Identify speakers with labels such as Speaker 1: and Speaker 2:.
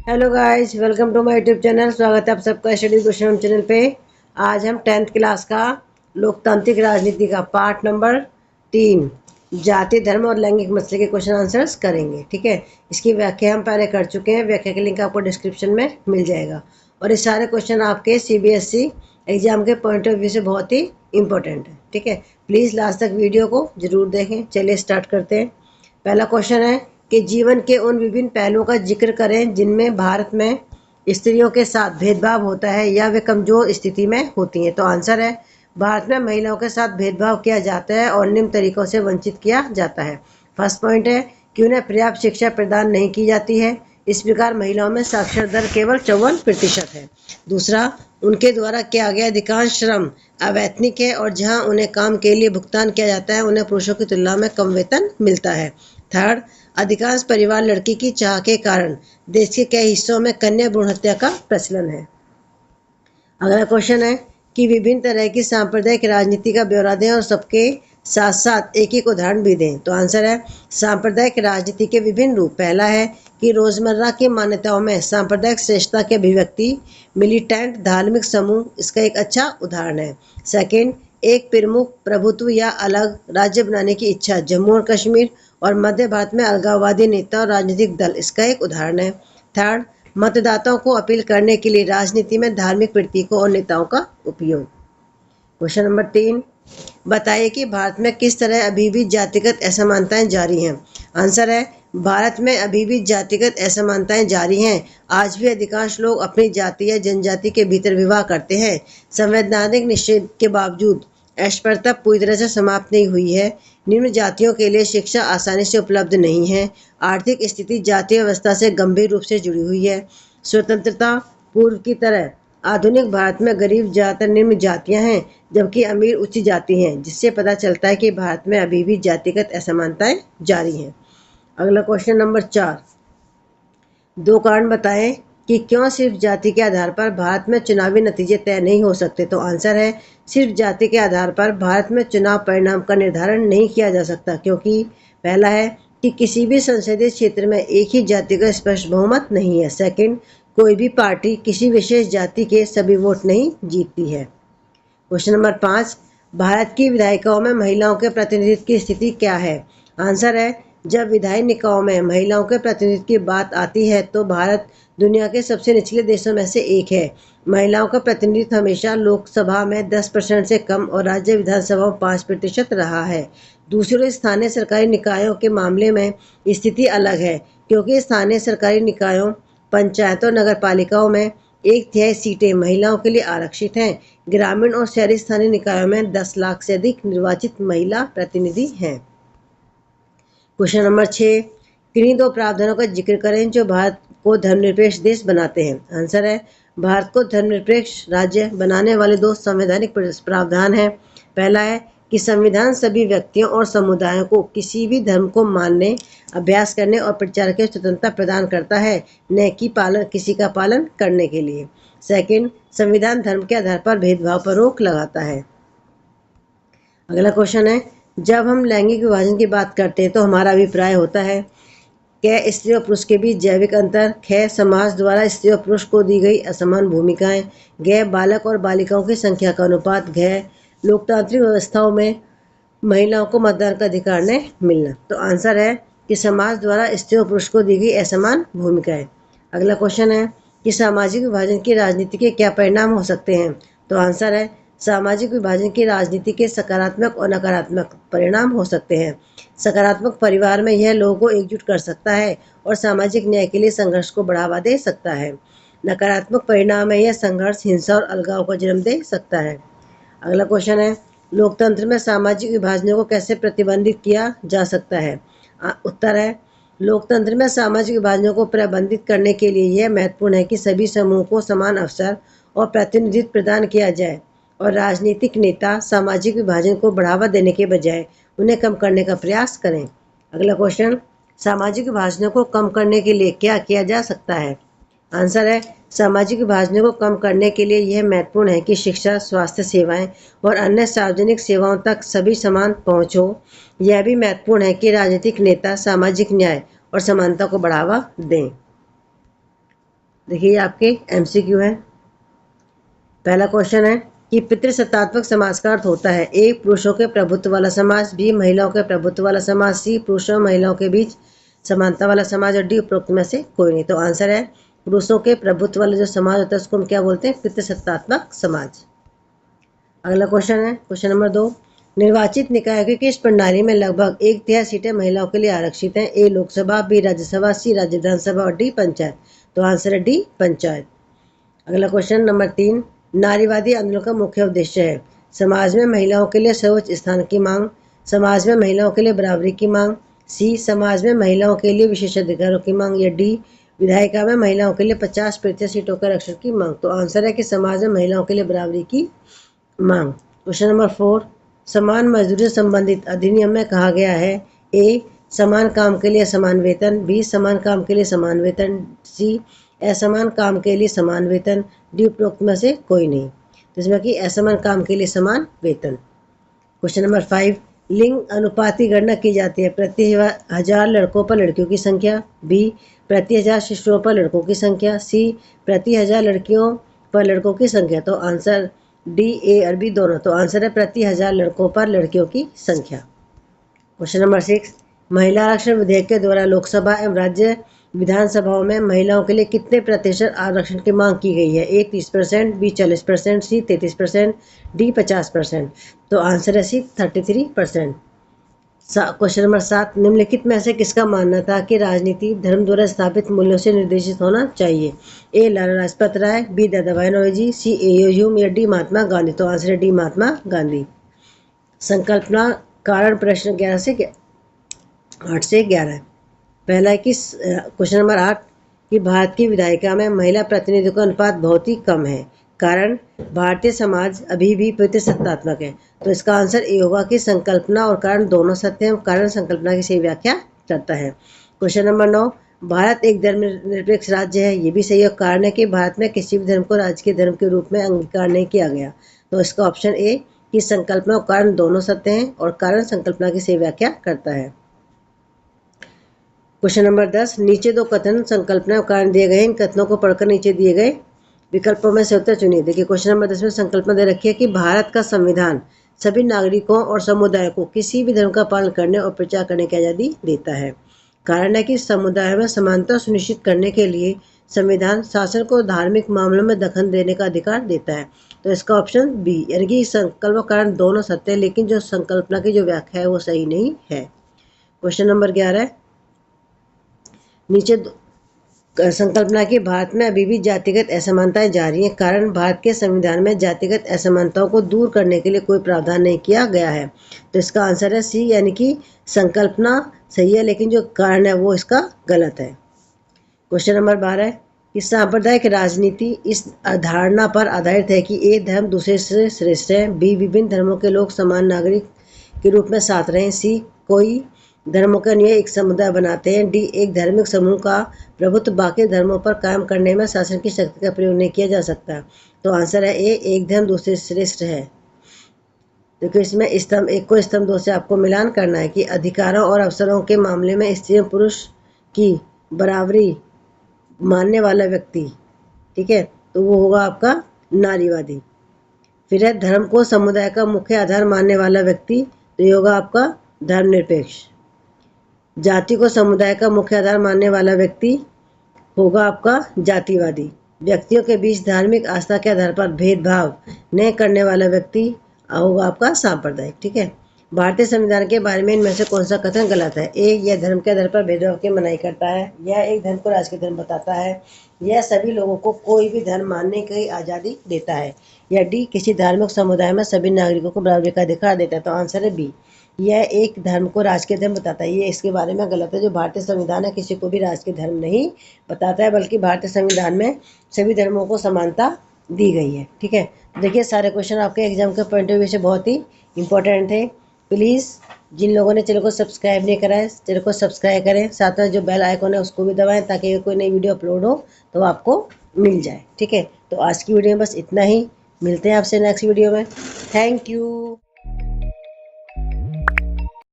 Speaker 1: Hello guys, welcome to my YouTube channel. स्वागत है आप सबका स्टडी क्वेश्चन चैनल पे। आज हम 10th क्लास का लोकतांत्रिक राजनीति का पार्ट नंबर 3 जाति धर्म और लैंगिक मसले के क्वेश्चन आंसर्स करेंगे। ठीक है, इसकी व्याख्या हम पहले कर चुके हैं। व्याख्या का लिंक आपको डिस्क्रिप्शन में मिल जाएगा। और ये सारे क्वेश्चन आपके CBSE एग्जाम के पॉइंट ऑफ व्यू से बहुत ही इंपॉर्टेंट है। ठीक है, प्लीज़ लास्ट तक वीडियो को जरूर देखें। चलिए स्टार्ट करते हैं। पहला क्वेश्चन है कि जीवन के उन विभिन्न पहलुओं का जिक्र करें जिनमें भारत में स्त्रियों के साथ भेदभाव होता है या वे कमजोर स्थिति में होती हैं। तो आंसर है भारत में महिलाओं के साथ भेदभाव किया जाता है और निम्न तरीकों से वंचित किया जाता है। फर्स्ट पॉइंट है कि उन्हें पर्याप्त शिक्षा प्रदान नहीं की जाती है। इस प्रकार महिलाओं में साक्षर दर केवल 54% है। दूसरा, उनके द्वारा किया गया अधिकांश श्रम अवैतनिक है और जहां उन्हें काम के लिए भुगतान किया जाता है उन्हें पुरुषों की तुलना में कम वेतन मिलता है। थर्ड, अधिकांश परिवार लड़की की चाह के कारण देश के कई हिस्सों में कन्या भ्रूण हत्या का प्रचलन है। अगला क्वेश्चन है कि विभिन्न तरह की सांप्रदायिक राजनीति का ब्यौरा दें और सबके साथ साथ एक एक उदाहरण भी दें। तो आंसर है सांप्रदायिक राजनीति के विभिन्न रूप। पहला है कि रोजमर्रा की मान्यताओं में सांप्रदायिक श्रेष्ठता की अभिव्यक्ति, मिलिटेंट धार्मिक समूह इसका एक अच्छा उदाहरण है। सेकंड, एक प्रमुख प्रभुत्व या अलग राज्य बनाने की इच्छा, जम्मू और कश्मीर और मध्य भारत में अलगाववादी नेता और राजनीतिक दल इसका एक उदाहरण है। थर्ड, मतदाताओं को अपील करने के लिए राजनीति में धार्मिक प्रतीकों और नेताओं का उपयोग। क्वेश्चन नंबर 3, बताइए कि भारत में किस तरह अभी भी जातिगत असमानताएं जारी हैं। आंसर है भारत में अभी भी जातिगत असमानताएं जारी हैं। आज भी अधिकांश लोग अपनी जाति या जनजाति के भीतर विवाह करते हैं। संवैधानिक निषेध के बावजूद अस्पृश्यता पूरी तरह से समाप्त नहीं हुई है। निम्न जातियों के लिए शिक्षा आसानी से उपलब्ध नहीं है। आर्थिक स्थिति जातीय व्यवस्था से गंभीर रूप से जुड़ी हुई है। स्वतंत्रता पूर्व की तरह आधुनिक भारत में गरीब ज़्यादातर निम्न जातियां हैं जबकि अमीर उच्च जाति हैं, जिससे पता चलता है कि भारत में अभी भी जातिगत असमानताएं जारी हैं। अगला क्वेश्चन नंबर 4, 2 कारण बताएं कि क्यों सिर्फ जाति के आधार पर भारत में चुनावी नतीजे तय नहीं हो सकते। तो आंसर है सिर्फ जाति के आधार पर भारत में चुनाव परिणाम का निर्धारण नहीं किया जा सकता, क्योंकि पहला है कि किसी भी संसदीय क्षेत्र में एक ही जाति का स्पष्ट बहुमत नहीं है। सेकंड, कोई भी पार्टी किसी विशेष जाति के सभी वोट नहीं जीतती है। क्वेश्चन नंबर 5, भारत की विधायिकाओं में महिलाओं के प्रतिनिधित्व की स्थिति क्या है। आंसर है जब विधायी निकायों में महिलाओं के प्रतिनिधित्व की बात आती है तो भारत दुनिया के सबसे निचले देशों में से एक है। महिलाओं का प्रतिनिधित्व हमेशा लोकसभा में 10% से कम और राज्य विधानसभा में 5% रहा है। दूसरे स्थानीय सरकारी निकायों के मामले में स्थिति अलग है, क्योंकि स्थानीय सरकारी निकायों, पंचायतों, नगर पालिकाओं में 1/3 सीटें महिलाओं के लिए आरक्षित हैं। ग्रामीण और शहरी स्थानीय निकायों में 10 लाख से अधिक निर्वाचित महिला प्रतिनिधि हैं। क्वेश्चन नंबर 6, किन्हीं 2 प्रावधानों का जिक्र करें जो भारत को धर्मनिरपेक्ष देश बनाते हैं। आंसर है भारत को धर्मनिरपेक्ष राज्य बनाने वाले 2 संवैधानिक प्रावधान हैं। पहला है कि संविधान सभी व्यक्तियों और समुदायों को किसी भी धर्म को मानने, अभ्यास करने और प्रचार की स्वतंत्रता प्रदान करता है, न कि किसी का पालन करने के लिए। सेकंड, संविधान धर्म के आधार पर भेदभाव पर रोक लगाता है। अगला क्वेश्चन है, जब हम लैंगिक विभाजन की बात करते हैं तो हमारा अभिप्राय होता है क स्त्री और पुरुष के बीच जैविक अंतर, ख समाज द्वारा स्त्री और पुरुष को दी गई असमान भूमिकाएं, ग बालक और बालिकाओं की संख्या का अनुपात, घ लोकतांत्रिक व्यवस्थाओं में महिलाओं को मतदान का अधिकार न मिलना। तो आंसर है कि समाज द्वारा स्त्री और पुरुष को दी गई असमान भूमिकाएं। अगला क्वेश्चन है कि सामाजिक विभाजन की राजनीति के क्या परिणाम हो सकते हैं। तो आंसर है सामाजिक विभाजन की राजनीति के सकारात्मक और नकारात्मक परिणाम हो सकते हैं। सकारात्मक परिवार में यह लोगों को एकजुट कर सकता है और सामाजिक न्याय के लिए संघर्ष को बढ़ावा दे सकता है। नकारात्मक परिणाम में यह संघर्ष, हिंसा और अलगाव को जन्म दे सकता है। अगला क्वेश्चन है, लोकतंत्र में सामाजिक विभाजनों को कैसे प्रतिबंधित किया जा सकता है। उत्तर है लोकतंत्र में सामाजिक विभाजनों को प्रबंधित करने के लिए यह महत्वपूर्ण है कि सभी समूहों को समान अवसर और प्रतिनिधित्व प्रदान किया जाए और राजनीतिक नेता सामाजिक विभाजन को बढ़ावा देने के बजाय उन्हें कम करने का प्रयास करें। अगला क्वेश्चन, सामाजिक विभाजनों को कम करने के लिए क्या किया जा सकता है। आंसर है सामाजिक विभाजनों को कम करने के लिए यह महत्वपूर्ण है कि शिक्षा, स्वास्थ्य सेवाएं और अन्य सार्वजनिक सेवाओं तक सभी समान पहुंच हो। यह भी महत्वपूर्ण है कि राजनीतिक नेता सामाजिक न्याय और समानता को बढ़ावा दें। देखिए आपके MCQ है। पहला क्वेश्चन है कि पितृसत्तात्मक समाज का अर्थ होता है ए पुरुषों के प्रभुत्व वाला समाज, बी महिलाओं के प्रभुत्व वाला समाज, सी पुरुषों और महिलाओं के बीच समानता वाला समाज और डी उपरोक्त में से कोई नहीं। तो आंसर है पुरुषों के प्रभुत्व वाला जो समाज होता है उसको हम क्या बोलते हैं? पितृसत्तात्मक समाज। अगला क्वेश्चन है क्वेश्चन नंबर 2। निर्वाचित निकाय की किस प्रणाली में लगभग 1/3 सीटें महिलाओं के लिए आरक्षित हैं? ए लोकसभा, बी राज्यसभा, सी राज्य विधानसभा और डी पंचायत। तो आंसर है डी पंचायत। अगला क्वेश्चन नंबर 3। नारीवादी आंदोलन का मुख्य उद्देश्य है समाज में महिलाओं के लिए सर्वोच्च स्थान की मांग, समाज में महिलाओं के लिए बराबरी की मांग, सी समाज में महिलाओं के लिए विशेषाधिकारों की मांग या डी विधायिका में महिलाओं के लिए 50% सीटों के आरक्षण की मांग। तो आंसर है कि समाज में महिलाओं के लिए बराबरी की मांग। Question number 4। समान मजदूरी से संबंधित अधिनियम में कहा गया है ए समान काम के लिए समान वेतन, बी समान काम के लिए समान वेतन, सी असमान काम के लिए समान वेतन, डी उपरोक्त में से कोई नहीं। तो इसमें कि असमान काम के लिए समान वेतन। Question number 5। लिंग अनुपात की गणना की जाती है प्रति 1000 लड़कों पर लड़कियों की संख्या, बी प्रति 1000 शिशुओं पर लड़कों की संख्या, सी प्रति 1000 लड़कियों पर लड़कों की संख्या। तो आंसर डी, ए और बी दोनों। तो आंसर है प्रति 1000 लड़कों पर लड़कियों की संख्या। Question number 6। महिला आरक्षण विधेयक के द्वारा लोकसभा एवं राज्य विधानसभाओं में महिलाओं के लिए कितने प्रतिशत आरक्षण की मांग की गई है? ए 30%, बी 40%, सी 33%, डी 50%। तो आंसर है सी 33%। Question number 7। निम्नलिखित में से किसका मानना था कि राजनीति धर्म द्वारा स्थापित मूल्यों से निर्देशित होना चाहिए? ए लाला लाजपत राय, बी दादा भाई नौरोजी, सी ए ह्यूम या डी महात्मा गांधी। तो आंसर है डी महात्मा गांधी। संकल्पना कारण प्रश्न 8 से 11। पहला है कि क्वेश्चन नंबर 8 कि भारत की विधायिका में महिला प्रतिनिधियों का अनुपात बहुत ही कम है, कारण भारतीय समाज अभी भी पितृसत्तात्मक है। तो इसका आंसर ए होगा कि संकल्पना और कारण दोनों सत्य हैं, कारण संकल्पना की सही व्याख्या करता है। Question number 9। भारत एक धर्मनिरपेक्ष राज्य है, ये भी सही है। कारण है कि भारत में किसी भी धर्म को राज्य के धर्म के रूप में अंगीकार नहीं किया गया। तो इसका ऑप्शन ए कि संकल्पना और कारण दोनों सत्य हैं और कारण संकल्पना की सही व्याख्या करता है। Question number 10। नीचे दो कथन संकल्पना और कारण दिए गए हैं, इन कथनों को पढ़कर नीचे दिए गए विकल्पों में से उत्तर चुनिए। देखिए क्वेश्चन नंबर 10 में संकल्पना दे रखी है कि भारत का संविधान सभी नागरिकों और समुदाय को किसी भी धर्म का पालन करने और प्रचार करने की आज़ादी देता है। कारण है कि समुदाय में समानता सुनिश्चित करने के लिए संविधान शासन को धार्मिक मामलों में दखल देने का अधिकार देता है। तो इसका ऑप्शन बी, यानी कि संकल्प और कारण दोनों सत्य है, लेकिन जो संकल्पना की जो व्याख्या है वो सही नहीं है। Question number 11। नीचे संकल्पना की भारत में अभी भी जातिगत असमानताएं जारी हैं, कारण भारत के संविधान में जातिगत असमानताओं को दूर करने के लिए कोई प्रावधान नहीं किया गया है। तो इसका आंसर है सी, यानी कि संकल्पना सही है लेकिन जो कारण है वो इसका गलत है। क्वेश्चन नंबर 12 कि सांप्रदायिक राजनीति इस धारणा पर आधारित है कि ए धर्म दूसरे से श्रेष्ठ है, बी विभिन्न धर्मों के लोग समान नागरिक के रूप में साथ रहें, सी कोई धर्मों के अनुयायी एक समुदाय बनाते हैं, डी एक धार्मिक समूह का प्रभुत्व बाकी धर्मों पर कायम करने में शासन की शक्ति का प्रयोग नहीं किया जा सकता। तो आंसर है ए, एक धर्म दूसरे श्रेष्ठ है। देखिए इसमें स्तंभ 1 को स्तंभ 2 से आपको मिलान करना है कि अधिकारों और अवसरों के मामले में स्त्री और पुरुष की बराबरी मानने वाला व्यक्ति, ठीक है, तो वो होगा आपका नारीवादी। फिर है धर्म को समुदाय का मुख्य आधार मानने वाला व्यक्ति, तो ये होगा आपका धर्मनिरपेक्ष। जाति को समुदाय का मुख्य आधार मानने वाला व्यक्ति होगा आपका जातिवादी। व्यक्तियों के बीच धार्मिक आस्था के आधार पर भेदभाव न करने वाला व्यक्ति होगा आपका सांप्रदायिक। ठीक है। भारतीय संविधान के बारे में इनमें से कौन सा कथन गलत है? ए, यह धर्म के आधार पर भेदभाव की मनाही करता है, यह एक धर्म को राष्ट्रीय धर्म बताता है, यह सभी लोगों को कोई भी धर्म मानने की आज़ादी देता है, या डी, किसी धार्मिक समुदाय में सभी नागरिकों को बराबरी का अधिकार देता है। तो आंसर है बी, यह एक धर्म को राष्ट्रीय धर्म बताता है। ये इसके बारे में गलत है। जो भारतीय संविधान है किसी को भी राष्ट्रीय धर्म नहीं बताता है, बल्कि भारतीय संविधान में सभी धर्मों को समानता दी गई है। ठीक है। देखिए सारे क्वेश्चन आपके एग्जाम के पॉइंट ऑफ व्यू से बहुत ही इंपॉर्टेंट थे। प्लीज़ जिन लोगों ने चैनल को सब्सक्राइब नहीं करा है चैनल को सब्सक्राइब करें, साथ में जो बेल आइकॉन है उसको भी दबाएं ताकि कोई नई वीडियो अपलोड हो तो आपको मिल जाए। ठीक है। तो आज की वीडियो में बस इतना ही। मिलते हैं आपसे नेक्स्ट वीडियो में। Thank you.